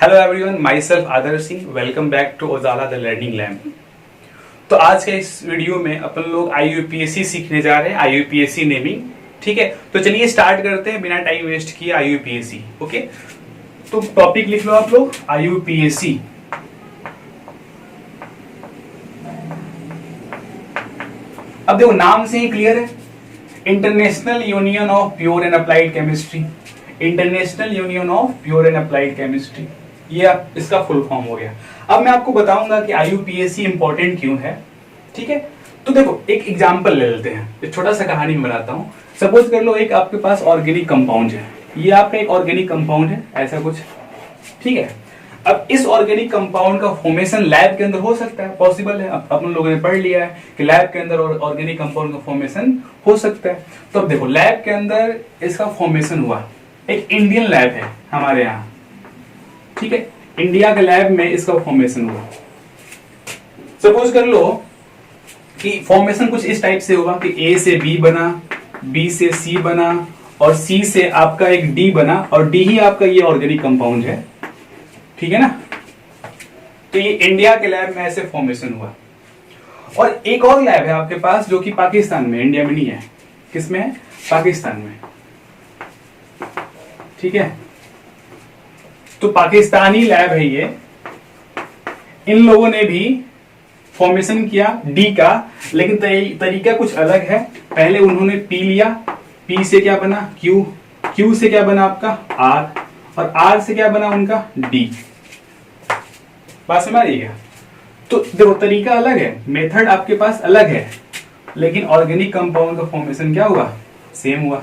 Hello everyone, myself Adarsh Singh. Welcome back to Ujala the learning lab. तो आज के इस वीडियो में अपन लोग IUPAC सीखने जा रहे हैं, IUPAC नेमिंग। ठीक है, तो चलिए स्टार्ट करते हैं बिना टाइम वेस्ट किए। IUPAC, okay. तो टॉपिक लिख लो आप लोग, IUPAC। अब देखो नाम से ही क्लियर है, international union of pure and applied chemistry. International union of pure and applied chemistry, ये इसका फुल फॉर्म हो गया। अब मैं आपको बताऊंगा कि IUPAC इंपॉर्टेंट क्यों है। ठीक है, तो देखो एक एग्जांपल ले लेते हैं, एक छोटा सा कहानी में बनाता हूं। सपोज कर लो एक आपके पास ऑर्गेनिक कंपाउंड है, ये आपका एक ऑर्गेनिक कंपाउंड है, ऐसा कुछ। ठीक है, अब इस ऑर्गेनिक कंपाउंड का फॉर्मेशन लैब के अंदर हो सकता है, पॉसिबल है। अपन लोगों ने पढ़ लिया है कि लैब के अंदर ऑर्गेनिक कंपाउंड का फॉर्मेशन हो सकता है। तो अब देखो लैब के अंदर इसका फॉर्मेशन हुआ, एक इंडियन लैब है हमारे यहाँ। ठीक है, इंडिया के लैब में इसका फॉर्मेशन हुआ। सपोज कर लो कि फॉर्मेशन कुछ इस टाइप से हुआ कि A से B बना, B से C बना और C से आपका एक D बना और D ही आपका ये ऑर्गेनिक कंपाउंड है। ठीक है ना, तो ये इंडिया के लैब में ऐसे फॉर्मेशन हुआ। और एक और लैब है आपके पास जो कि पाकिस्तान में, इंडिया में नहीं है। किसमें है? पाकिस्तान में। ठीक है, तो पाकिस्तानी लैब है ये। इन लोगों ने भी फॉर्मेशन किया डी का, लेकिन तरीका कुछ अलग है। पहले उन्होंने पी लिया, पी से क्या बना क्यू, क्यू से क्या बना आपका आर, और आर से क्या बना उनका डी। बात समझ आइएगा। तो देखो तरीका अलग है, मेथड आपके पास अलग है, लेकिन ऑर्गेनिक कंपाउंड का फॉर्मेशन क्या हुआ, सेम हुआ।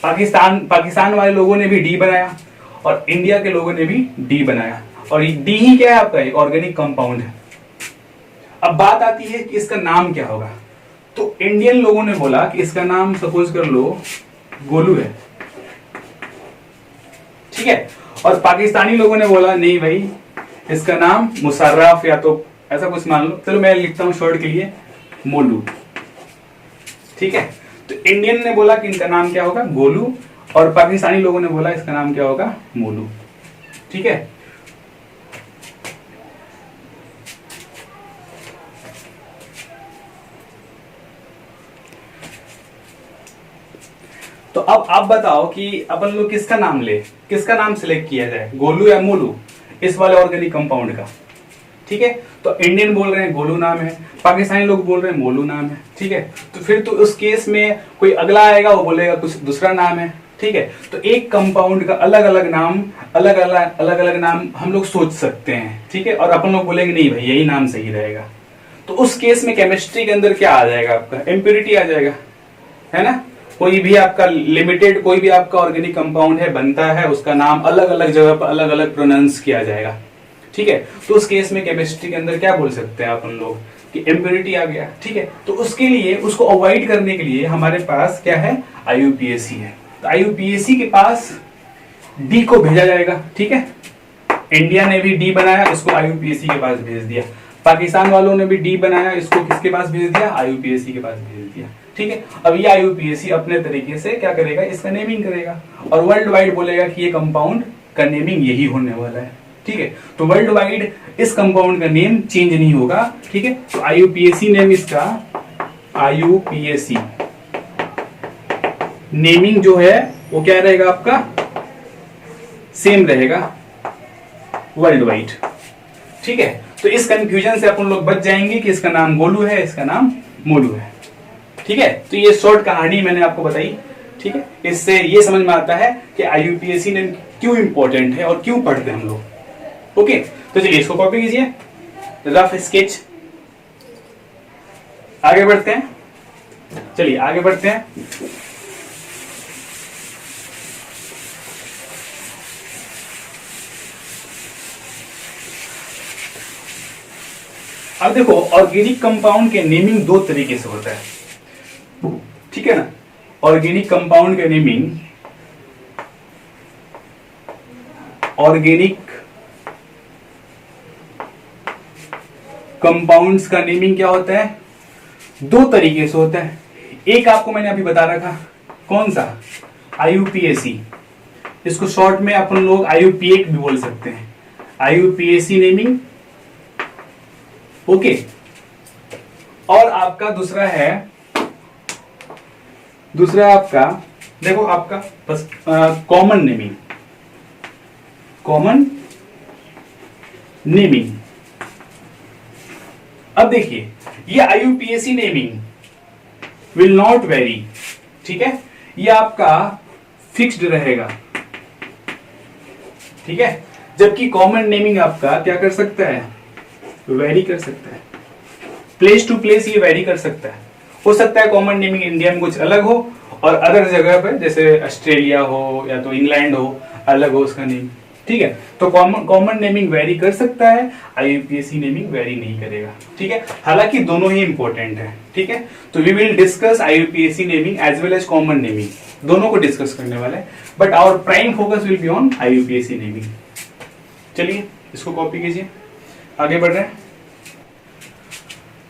पाकिस्तान वाले लोगों ने भी डी बनाया और इंडिया के लोगों ने भी डी बनाया, और डी ही क्या है आपका, एक ऑर्गेनिक कंपाउंड है। अब बात आती है कि इसका नाम क्या होगा। तो इंडियन लोगों ने बोला कि इसका नाम सपोज कर लो गोलू है। ठीक है, और पाकिस्तानी लोगों ने बोला नहीं भाई इसका नाम मुशर्रफ या तो ऐसा कुछ मान लो, चलो मैं लिखता हूं शॉर्ट के लिए मोलू। ठीक है, तो इंडियन ने बोला कि इनका नाम क्या होगा गोलू, और पाकिस्तानी लोगों ने बोला इसका नाम क्या होगा मोलू। ठीक है, तो अब आप बताओ कि अपन लोग किसका नाम ले, किसका नाम सिलेक्ट किया जाए, गोलू या मोलू, इस वाले ऑर्गेनिक कंपाउंड का। ठीक है, तो इंडियन बोल रहे हैं गोलू नाम है, पाकिस्तानी लोग बोल रहे हैं मोलू नाम है। ठीक है, तो फिर तो उस केस में कोई अगला आएगा वो बोलेगा कुछ दूसरा नाम है। ठीक है, तो एक कंपाउंड का अलग अलग नाम हम लोग सोच सकते हैं। ठीक है, और अपन लोग बोलेंगे नहीं भाई यही नाम सही रहेगा। तो उस केस में केमिस्ट्री के अंदर क्या आ जाएगा आपका, इम्प्योरिटी आ जाएगा, है ना। कोई भी आपका लिमिटेड कोई भी आपका ऑर्गेनिक कंपाउंड है बनता है, उसका नाम अलग अलग जगह पर अलग अलग प्रोनाउंस किया जाएगा। ठीक है, तो उस केस में केमिस्ट्री के अंदर क्या बोल सकते हैं अपन लोग कि इम्प्योरिटी आ गया। ठीक है, तो उसके लिए उसको अवॉइड करने के लिए हमारे पास क्या है, IUPAC है। तो IUPAC के पास डी को भेजा जाएगा। ठीक है, इंडिया ने भी डी बनाया, इसको IUPAC के पास भेज दिया। पाकिस्तान वालों ने भी डी बनाया, इसको किसके पास भेज दिया, IUPAC के पास भेज दिया। ठीक है, अब ये IUPAC अपने तरीके से क्या करेगा, इसका नेमिंग करेगा और वर्ल्ड वाइड बोलेगा कि ये कंपाउंड का नेमिंग यही होने वाला है। ठीक है, तो वर्ल्ड वाइड इस कंपाउंड का नेम चेंज नहीं होगा। ठीक है, तो IUPAC नेम इसका, IUPAC नेमिंग जो है वो क्या रहेगा आपका, सेम रहेगा वर्ल्ड वाइड। ठीक है, तो इस कंफ्यूजन से अपन लोग बच जाएंगे कि इसका नाम गोलू है, इसका नाम मोलू है। ठीक है, तो ये शॉर्ट कहानी मैंने आपको बताई। ठीक है, इससे ये समझ में आता है कि IUPAC नेम क्यों इंपॉर्टेंट है और क्यों पढ़ते हैं हम लोग। ओके, तो चलिए इसको कॉपी कीजिए, रफ स्केच। आगे बढ़ते हैं, चलिए आगे बढ़ते हैं। अब देखो ऑर्गेनिक कंपाउंड के नेमिंग दो तरीके से होता है। ठीक है ना, ऑर्गेनिक कंपाउंड का नेमिंग, ऑर्गेनिक कंपाउंड्स का नेमिंग क्या होता है, दो तरीके से होता है। एक आपको मैंने अभी बता रखा, कौन सा, IUPAC। इसको शॉर्ट में अपन लोग IUPAC भी बोल सकते हैं, IUPAC नेमिंग। ओके, और आपका दूसरा आपका देखो, आपका बस कॉमन नेमिंग। अब देखिए, ये IUPAC naming will not very, ठीक है, ये आपका फिक्स्ड रहेगा, ठीक है, जबकि कॉमन नेमिंग आपका क्या कर सकता है, वेरी कर सकता है, प्लेस टू प्लेस ये वेरी कर सकता है। हो सकता है कॉमन नेमिंग इंडिया में कुछ अलग हो और अदर जगह पे जैसे ऑस्ट्रेलिया हो या तो इंग्लैंड हो अलग हो उसका नेम, ठीक है। तो कॉमन नेमिंग वेरी कर सकता है, IUPAC नेमिंग वेरी नहीं करेगा, ठीक है। हालांकि दोनों ही इंपॉर्टेंट है, ठीक है। तो we will discuss IUPAC naming as well as common naming, दोनों को डिस्कस करने वाले हैं, but our prime focus will be on IUPAC naming. चलिए इसको कॉपी कीजिए, आगे बढ़ रहे हैं।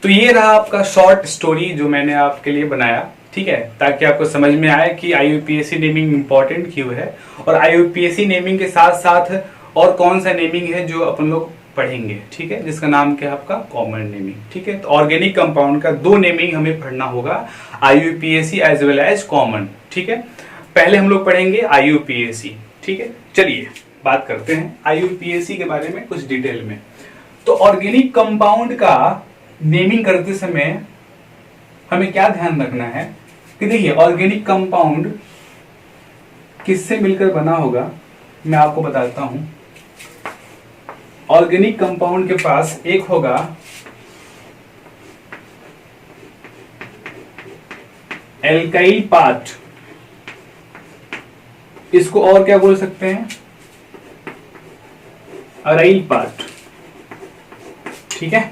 तो ये रहा आपका शॉर्ट स्टोरी जो मैंने आपके लिए बनाया, ठीक है, ताकि आपको समझ में आए कि IUPAC नेमिंग इंपॉर्टेंट क्यों है और IUPAC नेमिंग के साथ साथ और कौन सा नेमिंग है जो अपन लोग पढ़ेंगे, ठीक है, जिसका नाम क्या है आपका कॉमन नेमिंग, ठीक है। तो ऑर्गेनिक कंपाउंड का 2 नेमिंग हमें पढ़ना होगा, IUPAC as well as common, ठीक है। पहले हम लोग पढ़ेंगे IUPAC, ठीक है। चलिए बात करते हैं IUPAC के बारे में कुछ डिटेल में। तो ऑर्गेनिक कंपाउंड का नेमिंग करते समय हमें क्या ध्यान रखना है कि देखिए, ऑर्गेनिक कंपाउंड किससे मिलकर बना होगा, मैं आपको बताता हूं। ऑर्गेनिक कंपाउंड के पास एक होगा एल्काइल पार्ट, इसको और क्या बोल सकते हैं, अराइल पार्ट, ठीक है।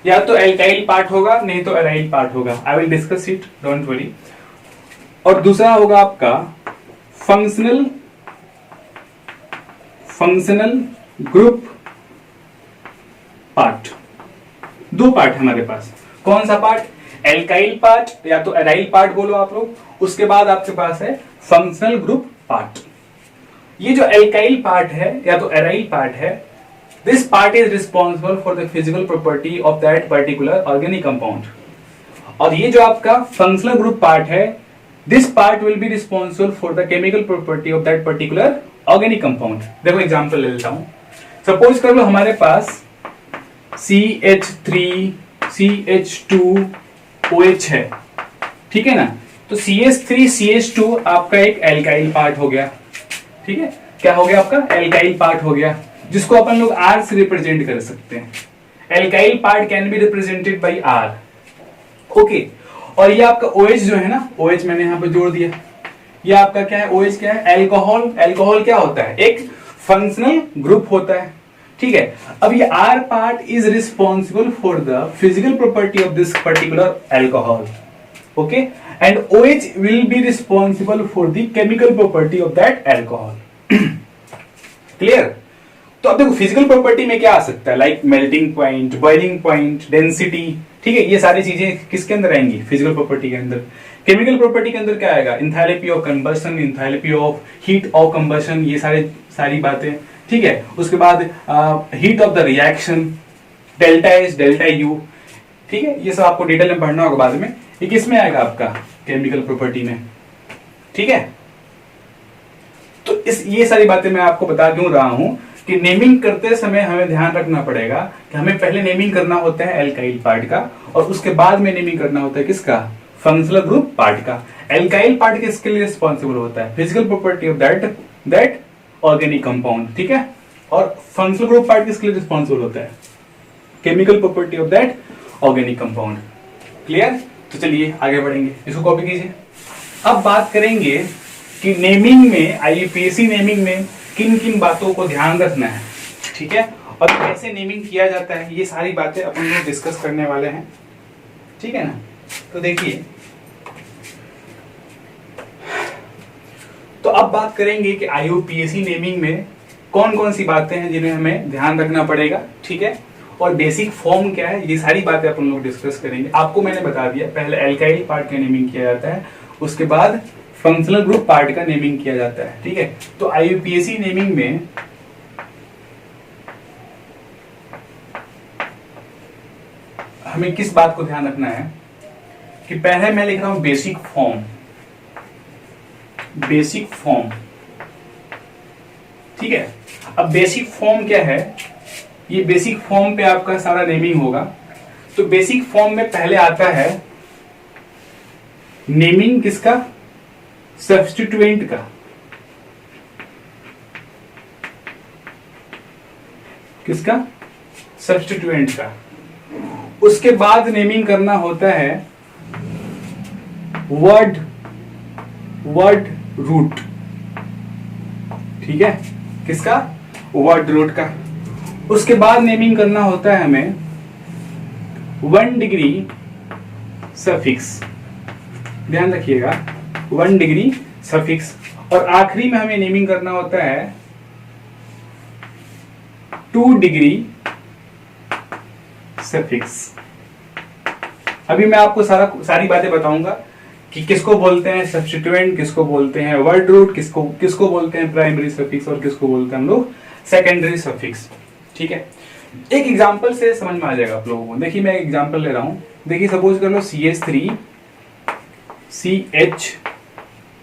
या तो एल्काइल पार्ट होगा, नहीं तो अराइल पार्ट होगा, I will discuss it, don't worry. और दूसरा होगा आपका फंक्शनल ग्रुप पार्ट। 2 पार्ट हमारे पास, कौन सा पार्ट, एल्काइल पार्ट या तो अराइल पार्ट बोलो आप लोग, उसके बाद आपके पास है फंक्शनल ग्रुप पार्ट। ये जो एल्काइल पार्ट है या तो अराइल पार्ट है, this part is responsible for the physical property of that particular organic compound। और ये जो आपका functional group part है, this part will be responsible for the chemical property of that particular organic compound। देखो example ले लेता हूं, suppose कर लो हमारे पास CH3CH2OH है, ठीक है ना। तो CH3CH2 आपका एक एल्काइल पार्ट हो गया, ठीक है, क्या हो गया आपका एल्काइल पार्ट हो गया, जिसको अपन लोग R से रिप्रेजेंट कर सकते हैं। Alkyl part can be represented by R, okay. और ये आपका OH जो है ना, OH मैंने यहां पे जोड़ दिया, ये आपका क्या है, OH क्या है, एल्कोहल। एल्कोहल क्या होता है, एक फंक्शनल ग्रुप होता है, ठीक है। अब ये R part is responsible for the physical property of this particular alcohol, okay, and OH will be responsible for the chemical property of that alcohol. Clear. तो अब देखो फिजिकल प्रॉपर्टी में क्या आ सकता है, like melting point, boiling point, density, ठीक है, ये सारी चीजें किसके अंदर आएंगी, फिजिकल प्रॉपर्टी के अंदर। केमिकल प्रॉपर्टी के अंदर क्या आएगा, enthalpy of combustion, enthalpy of heat of combustion, ये सारी बातें, ठीक है। उसके बाद heat of the reaction, delta H, delta U, ठीक है, ये सब आपको डिटेल में पढ़ना होगा बाद में। ये किस में आएगा आपका, केमिकल प्रॉपर्टी में, ठीक है। तो ये सारी बातें मैं आपको बता क्यों रहा हूं कि नेमिंग करते समय हमें ध्यान रखना पड़ेगा कि हमें पहले नेमिंग करना होता है एल्काइल पार्ट का, और उसके बाद में नेमिंग करना होता है किसका, फंक्शनल ग्रुप पार्ट का। एल्काइल पार्ट किसके लिए रिस्पॉन्सिबल होता है, physical property of that organic compound, ठीक है। और फंक्शनल ग्रुप पार्ट किसके लिए रिस्पॉन्सिबल होता है, chemical property of that organic compound. Clear. तो चलिए आगे बढ़ेंगे, इसको कॉपी कीजिए। अब बात करेंगे कि नेमिंग में, IUPAC नेमिंग में किन किन बातों को ध्यान रखना है, ठीक है, और कैसे नेमिंग किया जाता है, ये सारी बातें अपन लोग डिस्कस करने वाले हैं, ठीक है ना। तो देखिए, तो अब बात करेंगे कि IUPAC नेमिंग में कौन कौन सी बातें हैं जिन्हें हमें ध्यान रखना पड़ेगा, ठीक है, और बेसिक फॉर्म क्या है, ये सारी बातें अपन लोग डिस्कस करेंगे। आपको मैंने बता दिया, पहले एल्काइल पार्ट का नेमिंग किया जाता है, उसके बाद फंक्शनल ग्रुप पार्ट का नेमिंग किया जाता है। ठीक है, तो आईयूपीएसी नेमिंग में हमें किस बात को ध्यान रखना है कि पहले मैं लिख रहा हूं बेसिक फॉर्म, बेसिक फॉर्म। ठीक है, अब बेसिक फॉर्म क्या है, ये बेसिक फॉर्म पे आपका सारा नेमिंग होगा। तो बेसिक फॉर्म में पहले आता है नेमिंग किसका, सब्स्टिट्यूएंट का। किसका, सब्स्टिट्यूएंट का। उसके बाद नेमिंग करना होता है वर्ड रूट। ठीक है, किसका, वर्ड रूट का। उसके बाद नेमिंग करना होता है हमें 1 डिग्री सफिक्स, ध्यान रखिएगा 1 डिग्री सफिक्स। और आखिरी में हमें नेमिंग करना होता है 2 डिग्री सफिक्स। अभी मैं आपको सारी बातें बताऊंगा कि किसको बोलते हैं सब्स्टिट्यूएंट, किसको बोलते हैं वर्ड रूट, किसको बोलते हैं प्राइमरी सफिक्स और किसको बोलते हैं हम लोग सेकेंडरी सफिक्स। ठीक है, एक एग्जांपल से समझ में आ जाएगा आप लोगों को। देखिए मैं एक एग्जांपल ले रहा हूं। देखिए सपोज कर लो CH3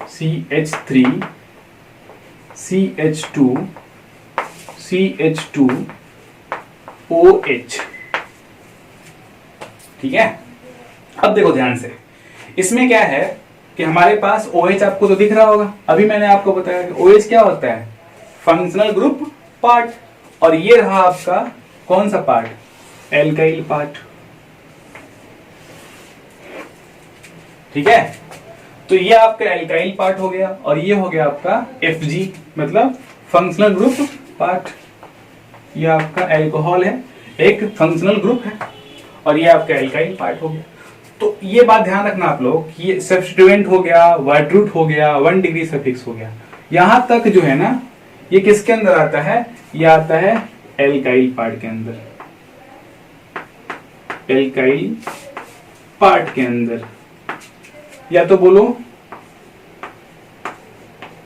CH3 CH2 CH2 OH। ठीक है, अब देखो ध्यान से, इसमें क्या है कि हमारे पास OH आपको तो दिख रहा होगा। अभी मैंने आपको बताया कि OH क्या होता है, फंक्शनल ग्रुप पार्ट। और ये रहा आपका कौन सा पार्ट, एल्काइल पार्ट। ठीक है, तो ये आपका एल्काइल पार्ट हो गया और ये हो गया आपका FG मतलब फंक्शनल ग्रुप पार्ट। ये आपका अल्कोहल है, एक फंक्शनल ग्रुप है, और ये आपका एल्काइल पार्ट हो गया। तो ये बात ध्यान रखना आप लोग कि ये सब्स्टिट्यूएंट हो गया, वर्ड रूट हो गया, 1 डिग्री सफिक्स हो गया। यहां तक जो है ना, ये किसके अंदर आता है, ये आता है एल्काइल पार्ट के अंदर, एल्काइल पार्ट के अंदर, या तो बोलो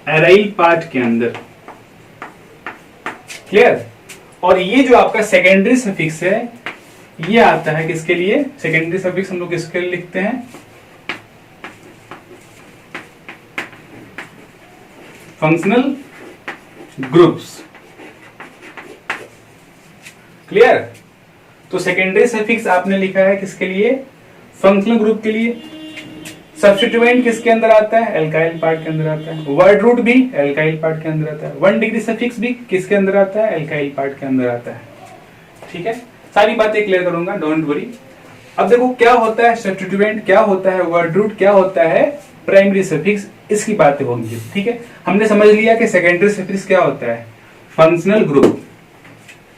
एराइल पार्ट के अंदर। क्लियर। और ये जो आपका सेकेंडरी सफिक्स है, ये आता है किसके लिए, सेकेंडरी सफिक्स हम लोग किसके लिए लिखते हैं, फंक्शनल ग्रुप्स। क्लियर। तो सेकेंडरी सफिक्स आपने लिखा है किसके लिए, फंक्शनल ग्रुप के लिए। सब्स्टिट्यूएंट किसके अंदर आता है, एल्काइल पार्ट के अंदर आता है। वर्ड रूट भी एल्काइल पार्ट के अंदर आता है। 1 डिग्री सफिक्स भी किसके अंदर आता है, एल्काइल पार्ट के अंदर आता है। ठीक है, सारी बातें क्लियर करूंगा, डोंट वरी। अब देखो क्या होता है सब्स्टिट्यूएंट, क्या होता है वर्ड रूट, क्या होता है प्राइमरी सफिक्स, इसकी बातें होंगी। ठीक है, हमने समझ लिया कि सेकेंडरी सफिक्स क्या होता है, फंक्शनल ग्रुप।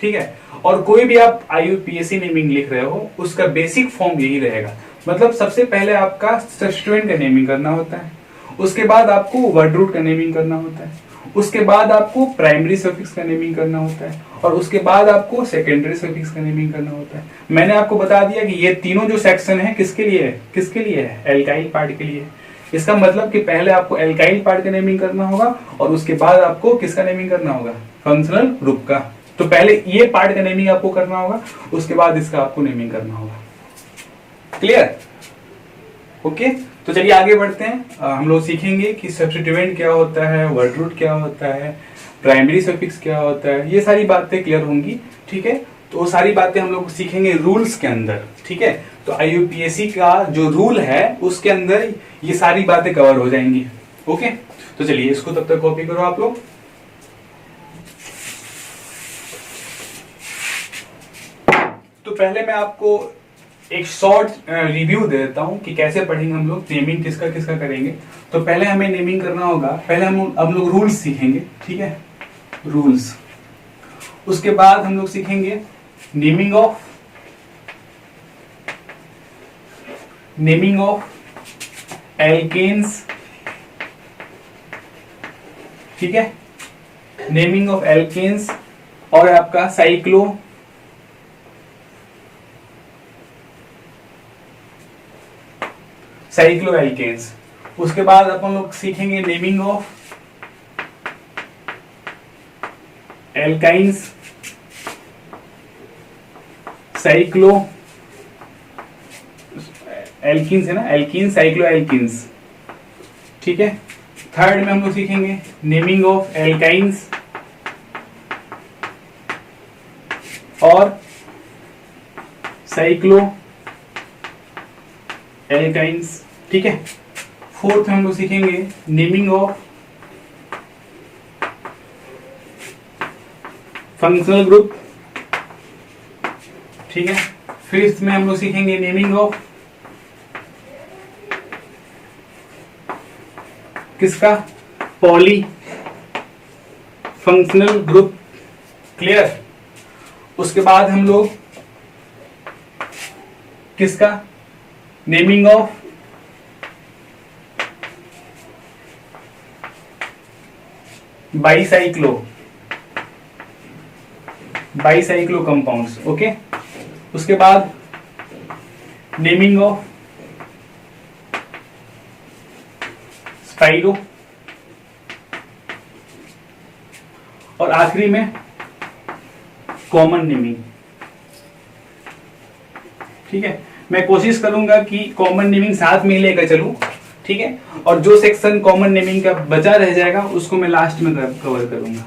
ठीक है, और कोई भी आप आईयूपीएसी नेमिंग लिख रहे हो उसका बेसिक फॉर्म यही रहेगा। मतलब सबसे पहले आपका सब्स्टिट्यूएंट का नेमिंग करना होता है, उसके बाद आपको वर्ड रूट का नेमिंग करना होता है, उसके बाद आपको प्राइमरी सफिक्स का नेमिंग करना होता है, और उसके बाद आपको सेकेंडरी सफिक्स का नेमिंग करना होता है। मैंने आपको बता दिया कि ये तीनों जो सेक्शन है किसके लिए है, किसके लिए है, एल्काइल पार्ट के लिए। इसका मतलब कि पहले आपको एल्काइल पार्ट का नेमिंग करना होगा और उसके बाद आपको किसका नेमिंग करना होगा, फंक्शनल ग्रुप का। तो पहले ये पार्ट का नेमिंग आपको करना होगा, उसके बाद इसका आपको नेमिंग करना होगा। क्लियर। ओके, तो चलिए आगे बढ़ते हैं। हम लोग सीखेंगे कि सब्स्टिट्यूएंट क्या होता है, वर्ड रूट क्या होता है, प्राइमरी सफिक्स क्या होता है, ये सारी बातें क्लियर होंगी। ठीक है, तो वो सारी बातें हम लोग सीखेंगे रूल्स के अंदर। ठीक है, तो आईयूपीएसी का जो रूल है उसके अंदर ये सारी बातें कवर हो जाएंगी। ओके, तो चलिए इसको तब तक कॉपी करो आप लोग। तो पहले मैं आपको एक शॉर्ट रिव्यू दे देता हूं कि कैसे पढ़ेंगे हम लोग, नेमिंग किसका किसका करेंगे। तो पहले हमें नेमिंग करना होगा, पहले हम लोग रूल्स सीखेंगे। ठीक है, रूल्स। उसके बाद हम लोग सीखेंगे नेमिंग ऑफ एल्केन्स। ठीक है, नेमिंग ऑफ एल्केन्स और आपका साइक्लोएल्केन्स। उसके बाद अपन लोग सीखेंगे naming of alkynes, cyclo alkenes है ना, एल्किन साइक्लो एल्किन्स, ठीक है। थर्ड में हम लोग सीखेंगे नेमिंग ऑफ एल्काइंस और साइक्लो एल्काइंस, ठीक है। फोर्थ में हम लोग सीखेंगे नेमिंग ऑफ फंक्शनल ग्रुप, ठीक है। फिफ्थ में हम लोग सीखेंगे नेमिंग ऑफ किसका, पॉली फंक्शनल ग्रुप, क्लियर। उसके बाद हम लोग किसका, naming of bicyclo compounds, okay. उसके बाद नेमिंग ऑफ स्पाइरो, और आखिरी में कॉमन नेमिंग, ठीक है। मैं कोशिश करूंगा कि कॉमन नेमिंग साथ में ही लेकर चलूं, ठीक है। और जो सेक्शन कॉमन नेमिंग का बचा रह जाएगा उसको मैं लास्ट में कवर करूंगा,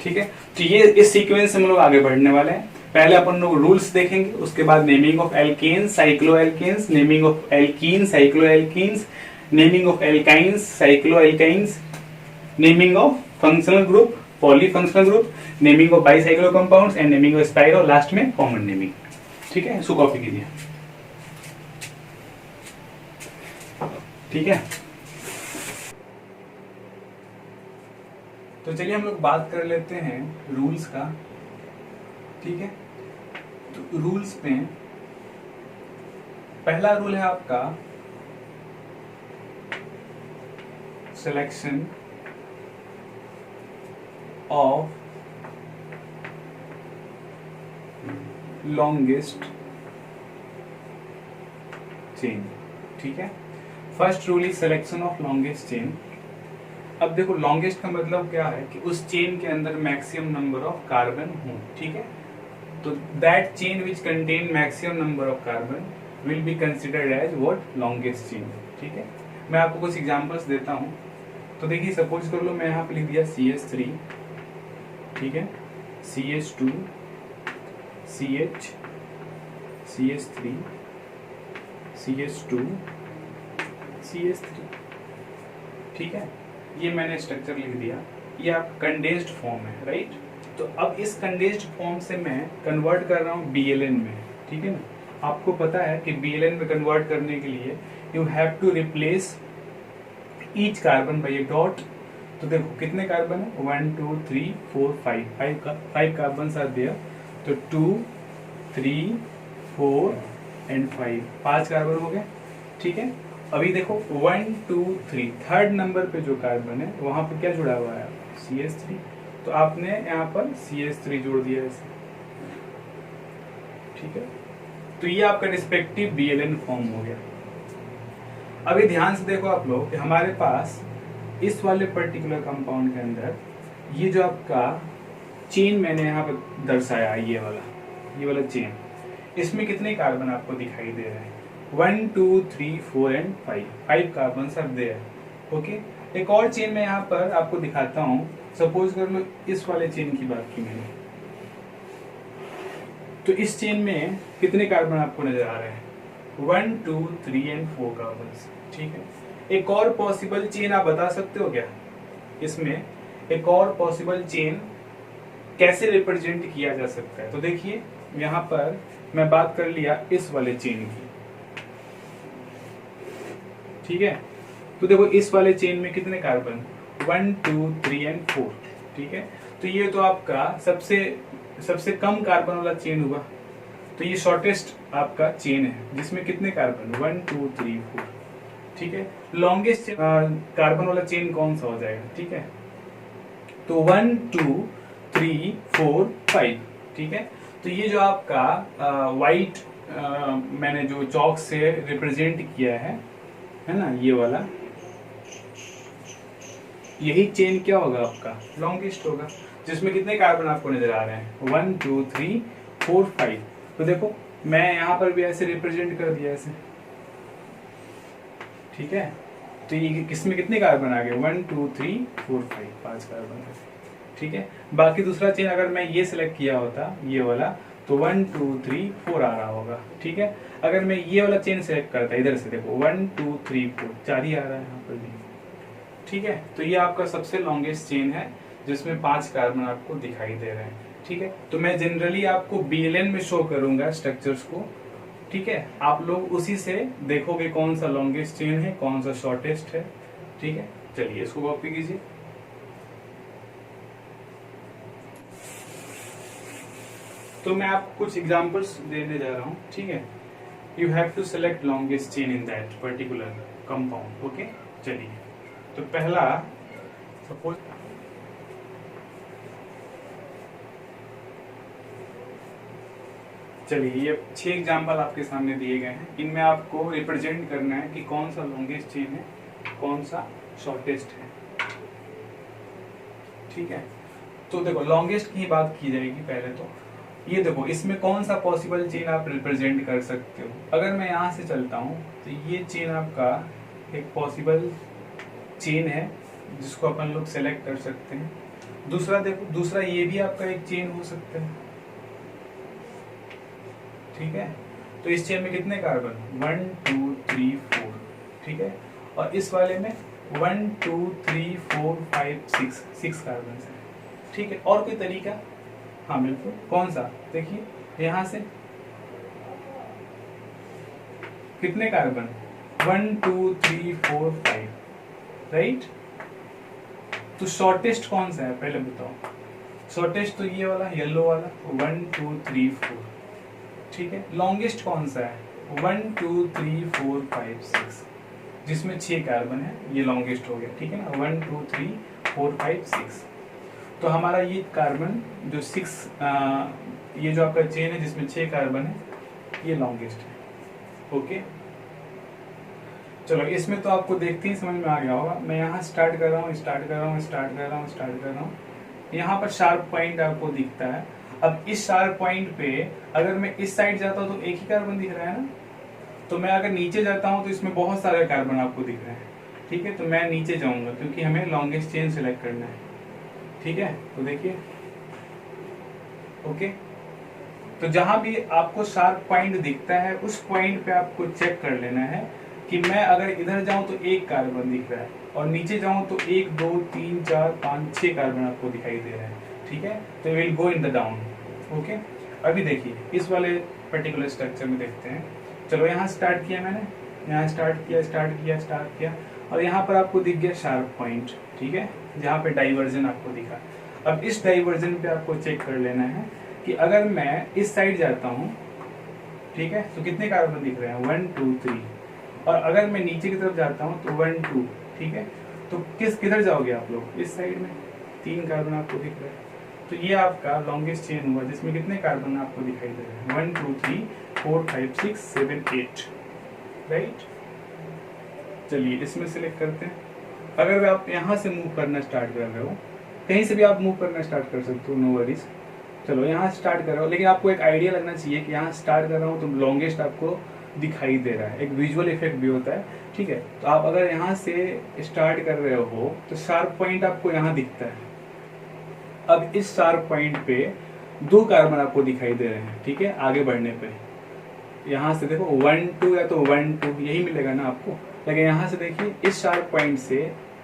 ठीक है। तो ये इस सीक्वेंस से हम लोग आगे बढ़ने वाले हैं। पहले अपन लोग रूल्स देखेंगे, उसके बाद naming of alkanes, cyclo alkanes, naming of alkene, cyclo alkenes, naming of alkynes, cyclo alkynes, naming of functional group, polyfunctional group, naming of bicyclo compounds and naming of spiro, last में common naming, ठीक है। इसको copy कीजिए, ठीक है। तो चलिए हम लोग बात कर लेते हैं रूल्स का, ठीक है। तो रूल्स में पहला रूल है आपका सिलेक्शन ऑफ लॉन्गेस्ट चेन, ठीक है। First rule is selection of longest chain. अब देखो लॉन्गेस्ट का मतलब क्या है कि उस चेन के अंदर मैक्सिमम नंबर ऑफ कार्बन हो, ठीक है। तो that chain which contain maximum number of carbon will be considered as what, longest chain, ठीक है। मैं आपको कुछ एग्जांपल्स देता हूं। तो देखिए सपोज कर लो मैं यहाँ पे लिख दिया CH3, ठीक है, CH2, CH, CH3, CH2, CH3, ठीक है। ये मैंने स्ट्रक्चर लिख दिया, ये आप कंडेंस्ड फॉर्म है, राइट। तो अब इस कंडेंस्ड फॉर्म से मैं कन्वर्ट कर रहा हूँ BLN में, ठीक है ना। आपको पता है कि BLN में कन्वर्ट करने के लिए you have to replace each carbon by a dot. तो देखो कितने कार्बन है, 1 2 3 4 5 कार्बन आर देयर। तो 2 3 4 एंड 5 कार्बन हो गए, ठीक है। अभी देखो 1 2 3 थर्ड नंबर पे जो कार्बन है वहां पर क्या जुड़ा हुआ है, CH3। तो आपने यहाँ पर CH3 जोड़ दिया इसे, ठीक है। तो ये आपका रिस्पेक्टिव BLN फॉर्म हो गया। अभी ध्यान से देखो आप लोग कि हमारे पास इस वाले पर्टिकुलर कंपाउंड के अंदर ये जो आपका चेन मैंने यहाँ पर दर्शाया, ये वाला चेन, इसमें कितने कार्बन आपको दिखाई दे रहे हैं, 1 2 3 4 and 5 carbon are there, okay. एक और चेन मैं यहाँ पर आपको दिखाता हूँ। सपोज कर लो इस वाले चेन की बात की मैंने, तो इस चेन में कितने कार्बन आपको नजर आ रहे हैं, 1 2 3 एंड 4 कार्बन, ठीक है। एक और पॉसिबल चेन आप बता सकते हो क्या, इसमें एक और पॉसिबल चेन कैसे रिप्रेजेंट किया जा सकता है। तो देखिए यहाँ पर मैं बात कर लिया इस वाले चेन की, ठीक है। तो देखो इस वाले चेन में कितने कार्बन, 1 2 3 एंड 4, ठीक है। तो ये तो आपका सबसे कम कार्बन वाला चेन हुआ। तो ये शॉर्टेस्ट आपका चेन है जिसमें कितने कार्बन, 1 2 3 4, ठीक है। लॉन्गेस्ट कार्बन वाला चेन कौन सा हो जाएगा, ठीक है। तो 1 2 3 4 5, ठीक है। तो ये जो आपका व्हाइट मैंने जो चौक से रिप्रेजेंट किया है ना, ये वाला, यही चेन क्या होगा आपका, लॉन्गेस्ट होगा, जिसमें कितने कार्बन आपको नजर आ रहे हैं, 1 2 3 4 5। तो देखो मैं यहाँ पर भी ऐसे रिप्रेजेंट कर दिया ऐसे, ठीक है। तो ये किसमें कितने कार्बन आ गए, 1 2 3 4 5, 5 कार्बन है, ठीक है। बाकी दूसरा चेन अगर मैं ये सिलेक्ट किया होता ये वाला, तो 1 2 3 4 आ रहा होगा, ठीक है। अगर मैं ये वाला चेन सिलेक्ट करता इधर से, देखो 1 2 3 4 4 ही आ रहा है यहाँ पर भी, ठीक है। तो ये आपका सबसे लॉन्गेस्ट चेन है जिसमें 5 कार्बन आपको दिखाई दे रहे हैं, ठीक है। तो मैं जनरली आपको BLN में शो करूंगा स्ट्रक्चर्स को, ठीक है। आप लोग उसी से देखोगे कौन सा लॉन्गेस्ट चेन है, कौन सा शॉर्टेस्ट है, ठीक है। चलिए इसको कॉपी कीजिए। तो मैं आपको कुछ एग्जांपल्स देने जा रहा हूँ, ठीक है। You have to select longest chain in that particular compound, okay. चलिए तो पहला सपोज चलिए ये 6 एग्जाम्पल आपके सामने दिए गए हैं, इनमें आपको रिप्रेजेंट करना है कि कौन सा लॉन्गेस्ट चेन है, कौन सा शॉर्टेस्ट है, ठीक है। तो देखो लॉन्गेस्ट की बात की जाएगी पहले। तो ये देखो इसमें कौन सा पॉसिबल चेन आप रिप्रेजेंट कर सकते हो। अगर मैं यहाँ से चलता हूँ तो ये चेन आपका एक पॉसिबल चेन है जिसको अपन लोग सेलेक्ट कर सकते हैं। दूसरा देखो, दूसरा ये भी आपका एक चेन हो सकता है, ठीक है। तो इस चेन में कितने कार्बन, 1 2 3 4, ठीक है। और इस वाले में 1 2 3 4 5 6 कार्बन है, ठीक है। और कोई तरीका, हाँ बिल्कुल, कौन सा, देखिए यहां से कितने कार्बन, 1 2 3 4 5, राइट। तो शॉर्टेस्ट कौन सा है पहले बताओ। शॉर्टेस्ट तो ये वाला येलो वाला 1 2 3 4, ठीक है। लॉन्गेस्ट कौन सा है, 1 2 3 4 5 6, जिसमें 6 कार्बन है, ये लॉन्गेस्ट हो गया, ठीक है ना। 1 2 3 4 5 6। तो हमारा ये कार्बन जो 6 ये जो आपका चेन है जिसमें 6 कार्बन है, ये लॉन्गेस्ट है, ओके। चलो इसमें तो आपको देखते ही समझ में आ गया होगा। मैं यहाँ स्टार्ट कर रहा हूँ, स्टार्ट कर रहा हूँ, स्टार्ट कर रहा हूँ, स्टार्ट कर रहा हूँ। यहाँ पर शार्प पॉइंट आपको दिखता है। अब इस शार्प पॉइंट पे अगर मैं इस साइड जाता हूँ तो एक ही कार्बन दिख रहा है ना। तो मैं अगर नीचे जाता हूँ तो इसमें बहुत सारे कार्बन आपको दिख रहे हैं, ठीक है। तो मैं नीचे जाऊंगा क्योंकि हमें लॉन्गेस्ट चेन सिलेक्ट करना है, ठीक है। तो देखिए, ओके। तो जहां भी आपको शार्प पॉइंट दिखता है उस पॉइंट पे आपको चेक कर लेना है कि मैं अगर इधर जाऊं तो एक कार्बन दिख रहा है और नीचे जाऊं तो 1 2 3 4 5 6 कार्बन आपको दिखाई दे रहे हैं, ठीक है। तो will go in the down, okay. अभी देखिए इस वाले पर्टिकुलर स्ट्रक्चर में देखते हैं। चलो यहाँ स्टार्ट किया मैंने, यहाँ स्टार्ट किया और यहाँ पर आपको दिख गया शार्प पॉइंट, ठीक है, जहाँ पे डाइवर्जन आपको दिखा। अब इस डाइवर्जन पे आपको चेक कर लेना है कि अगर मैं इस साइड जाता हूँ, ठीक है, तो कितने कार्बन दिख रहे हैं, 1 2 3। और अगर मैं नीचे की तरफ जाता हूँ तो 1 2, ठीक है। तो किधर जाओगे आप लोग, इस साइड में 3 कार्बन आपको दिख रहे हैं। तो ये आपका लॉन्गेस्ट चेन हुआ जिसमें कितने कार्बन आपको दिखाई दे रहे हैं, 1 2 3 4 5 6 7 8, राइट। चलिए इसमें सिलेक्ट करते हैं। अगर आप यहाँ से मूव करना स्टार्ट कर रहे हो, कहीं से भी आप मूव करना स्टार्ट कर सकते हो, नो वरीज। चलो यहाँ स्टार्ट कर रहा हो, लेकिन आपको एक आइडिया लगना चाहिए कि यहाँ स्टार्ट कर रहा हूँ तो लॉन्गेस्ट आपको दिखाई दे रहा है, एक विजुअल इफेक्ट भी होता है, ठीक है। तो आप अगर यहाँ से स्टार्ट कर रहे हो तो शार्प पॉइंट आपको यहाँ दिखता है। अब इस शार्प पॉइंट पे 2 कार्बन आपको दिखाई दे रहे हैं, ठीक है। आगे बढ़ने पे यहाँ से देखो 1 2 या तो 1 2 यही मिलेगा ना आपको, लेकिन यहाँ से देखिए इस शार्प पॉइंट से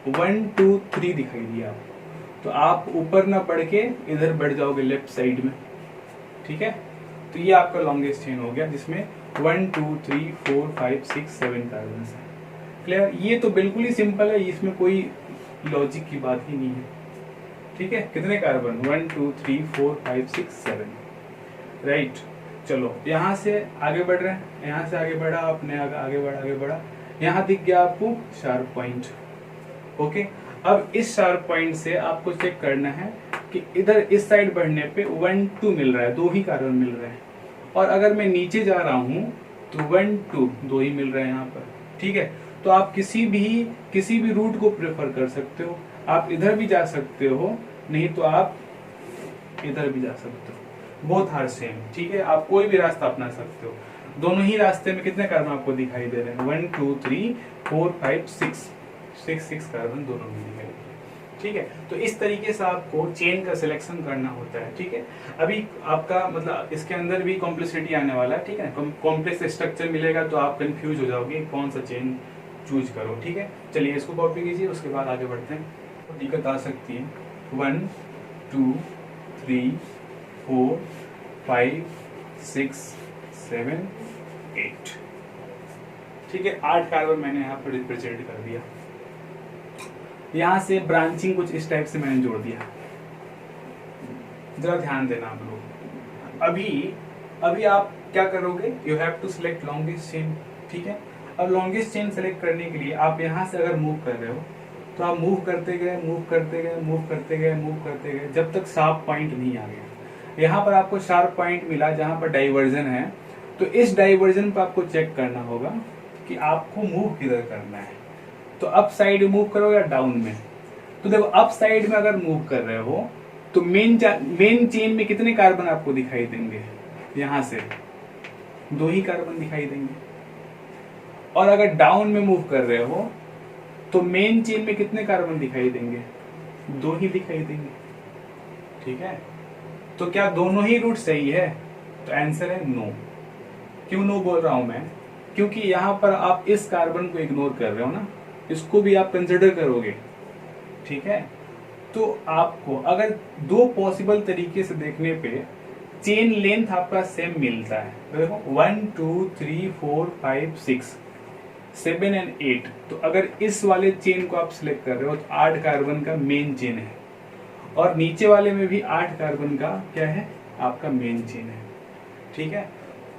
1 2 3 दिखाई दिया आपको। तो आप ऊपर ना बढ़ के इधर बढ़ जाओगे लेफ्ट साइड में, ठीक है। तो ये आपका लॉन्गेस्ट चेन हो गया जिसमें 1 2 3 4 5 6 7 कार्बन है। क्लियर, ये तो बिल्कुल ही सिंपल है, इसमें कोई लॉजिक की बात ही नहीं है, ठीक है। कितने कार्बन, 1 2 3 4 5 6 7, राइट। चलो यहाँ से आगे बढ़ रहे हैं, यहाँ से आगे बढ़ा आपने, आगे बढ़ा, यहाँ दिख गया आपको शार्प पॉइंट, ओके। अब इस शार्प पॉइंट से आपको चेक करना है कि इधर इस साइड बढ़ने पे 1 2 मिल रहा है, 2 ही कार्बन मिल रहे हैं। और अगर मैं नीचे जा रहा हूं तो 1 2 2 ही मिल रहे हैं यहाँ पर, ठीक है। तो आप किसी भी रूट को प्रेफर कर सकते हो। आप इधर भी जा सकते हो, नहीं तो आप इधर भी जा सकते हो, बोथ आर सेम। ठीक है, आप कोई भी रास्ता अपना सकते हो। दोनों ही रास्ते में कितने कार्बन आपको दिखाई दे रहे हैं? 1 2 3 4 5 6 कार्बन दोनों में दिखाई दे रहे हैं। ठीक है, तो इस तरीके से आपको चेन का सिलेक्शन करना होता है। ठीक है, अभी आपका मतलब इसके अंदर भी कॉम्प्लेक्सिटी आने वाला है। ठीक है, कॉम्प्लेक्स स्ट्रक्चर मिलेगा तो आप कंफ्यूज हो जाओगे कौन सा चेन चूज करो। ठीक है, चलिए इसको कॉपी कीजिए, उसके बाद आगे बढ़ते हैं। दिक्कत आ सकती है 1 2 3 4 5 6 7 8। ठीक है, 8 कार्बन मैंने यहाँ पर रिप्रेजेंट कर दिया। यहां से ब्रांचिंग कुछ इस टाइप से मैंने जोड़ दिया। जरा ध्यान देना आप लोग। अभी आप क्या करोगे? You have to select longest chain. ठीक है, अब लॉन्गेस्ट चेन सेलेक्ट करने के लिए आप यहां से अगर मूव कर रहे हो तो आप मूव करते गए मूव करते गए मूव करते गए मूव करते गए जब तक शार्प पॉइंट नहीं आ गया। यहाँ पर आपको शार्प पॉइंट मिला जहां पर डाइवर्जन है, तो इस डाइवर्जन पर आपको चेक करना होगा कि आपको मूव किधर करना है। तो अप साइड मूव करो या डाउन में? तो देखो अप साइड में अगर मूव कर रहे हो तो मेन चेन में कितने कार्बन आपको दिखाई देंगे? यहां से 2 ही कार्बन दिखाई देंगे। और अगर डाउन में मूव कर रहे हो तो मेन चेन में कितने कार्बन दिखाई देंगे? 2 ही दिखाई देंगे। ठीक है, तो क्या दोनों ही रूट सही है? तो आंसर है नो। क्यों नो बोल रहा हूं मैं? क्योंकि यहां पर आप इस कार्बन को इग्नोर कर रहे हो ना, इसको भी आप कंसिडर करोगे। ठीक है, तो आपको अगर 2 पॉसिबल तरीके से देखने पे चेन लेंथ आपका सेम मिलता है, तो देखो 1 2 3 4 5 6 7 एंड 8, तो अगर इस वाले चेन को आप सिलेक्ट कर रहे हो तो 8 कार्बन का मेन चेन है, और नीचे वाले में भी 8 कार्बन का क्या है? आपका मेन चेन है। ठीक है,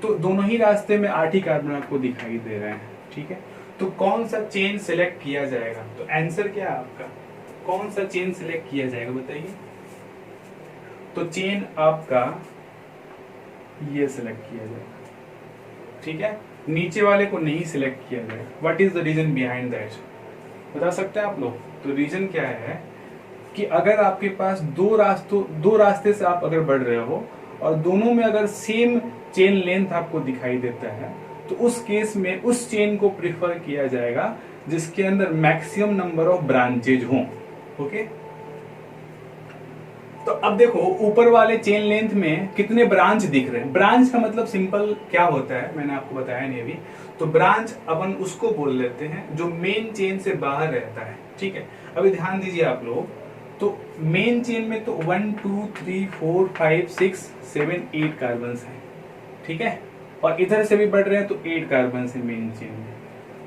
तो दोनों ही रास्ते में 8 ही कार्बन आपको दिखाई दे रहे हैं। ठीक है, तो कौन सा चेन सिलेक्ट किया जाएगा? तो आंसर क्या है आपका? कौन सा चेन सिलेक्ट किया जाएगा बताइए? तो चेन आपका ये सिलेक्ट किया जाएगा। ठीक है, नीचे वाले को नहीं सिलेक्ट किया जाएगा। What is the reason behind that? बता सकते हैं आप लोग? तो रीजन क्या है कि अगर आपके पास दो रास्ते से आप अगर बढ़ रहे हो और दोनों में अगर सेम चेन लेंथ आपको दिखाई देता है, तो उस केस में उस चेन को प्रिफर किया जाएगा जिसके अंदर मैक्सिमम नंबर ऑफ ब्रांचेज हों। ओके, तो अब देखो ऊपर वाले चेन लेंथ में कितने ब्रांच दिख रहे हैं। ब्रांच का मतलब सिंपल क्या होता है, मैंने आपको बताया नहीं अभी। तो ब्रांच अपन उसको बोल लेते हैं जो मेन चेन से बाहर रहता है। ठीक है, अभी ध्यान दीजिए आप लोग। तो मेन चेन में तो 1 2 3 4 5 6 7 8 कार्बन है। ठीक है, और इधर से भी बढ़ रहे हैं तो 8 कार्बन है मेन चेन में।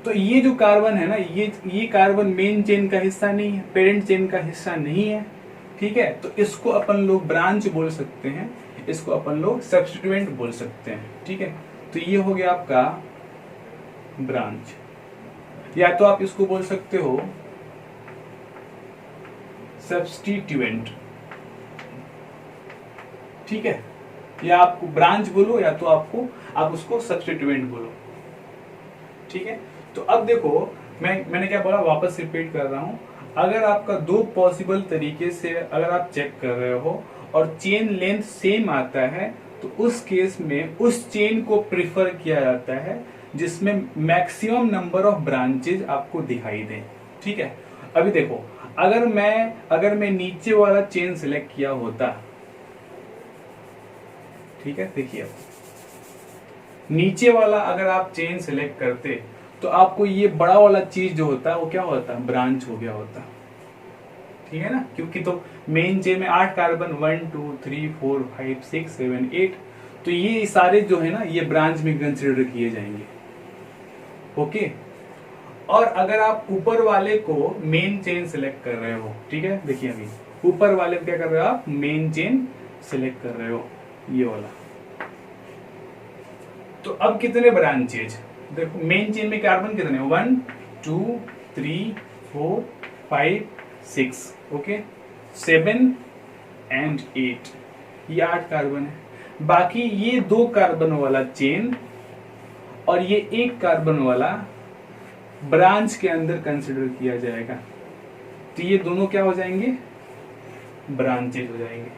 तो ये जो कार्बन है ना, ये कार्बन मेन चेन का हिस्सा नहीं है, पेरेंट चेन का हिस्सा नहीं है। ठीक है, तो इसको अपन लोग ब्रांच बोल सकते हैं, इसको अपन लोग सब्स्टिट्यूएंट बोल सकते हैं। ठीक है, तो ये हो गया आपका ब्रांच, या तो आप इसको बोल सकते हो सब्स्टिट्यूएंट। ठीक है, या आपको ब्रांच बोलो या तो आप उसको सब्स्टिट्यूएंट बोलो। ठीक है, तो अब देखो मैंने क्या बोला, वापस रिपीट कर रहा हूं। अगर आपका 2 पॉसिबल तरीके से अगर आप चेक कर रहे हो और चेन लेंथ सेम आता है, तो उस केस में उस चेन को प्रिफर किया जाता है जिसमें मैक्सिमम नंबर ऑफ ब्रांचेज आपको दिखाई दें। ठीक है, अभी देखो अगर मैं नीचे वाला चेन सिलेक्ट किया होता, ठीक है, देखिए नीचे वाला अगर आप चेन सिलेक्ट करते तो आपको ये बड़ा वाला चीज जो होता है वो क्या होता? ब्रांच हो गया होता। ठीक है ना, क्योंकि तो मेन चेन में 8 कार्बन 1 2 3 4 5 6 7 8, तो ये सारे जो है ना ये ब्रांच में कंसिडर किए जाएंगे। ओके, और अगर आप ऊपर वाले को मेन चेन सिलेक्ट कर रहे हो, ठीक है, देखिए अभी ऊपर वाले क्या कर रहे हो आप? मेन चेन सिलेक्ट कर रहे हो, ये वाला। तो अब कितने ब्रांचेज? देखो मेन चेन में कार्बन कितने? 1 2 3 4 5 6, ओके, 7 एंड 8, ये 8 कार्बन है। बाकी ये 2 कार्बन वाला चेन और ये 1 कार्बन वाला ब्रांच के अंदर कंसिडर किया जाएगा। तो ये दोनों क्या हो जाएंगे, ब्रांचेज हो जाएंगे।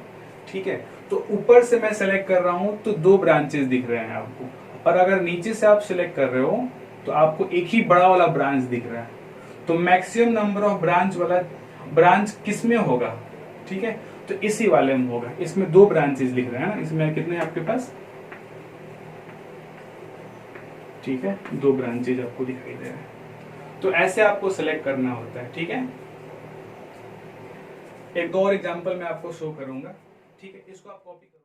ठीक है, तो ऊपर से मैं सेलेक्ट कर रहा हूं तो 2 ब्रांचेस दिख रहे हैं आपको, और अगर नीचे से आप सिलेक्ट कर रहे हो तो आपको एक ही बड़ा वाला ब्रांच दिख रहा है। तो मैक्सिमम नंबर ऑफ ब्रांच वाला ब्रांच किस में होगा, ठीक है, तो इसी वाले में होगा। इसमें 2 ब्रांचेस लिख रहे हैं ना, इसमें कितने आपके पास, ठीक है, 2 ब्रांचेज आपको दिखाई दे रहे हैं। तो ऐसे आपको सिलेक्ट करना होता है। ठीक है, एक 2 और एग्जांपल मैं आपको शो करूंगा। ठीक है, इसको आप कॉपी करो।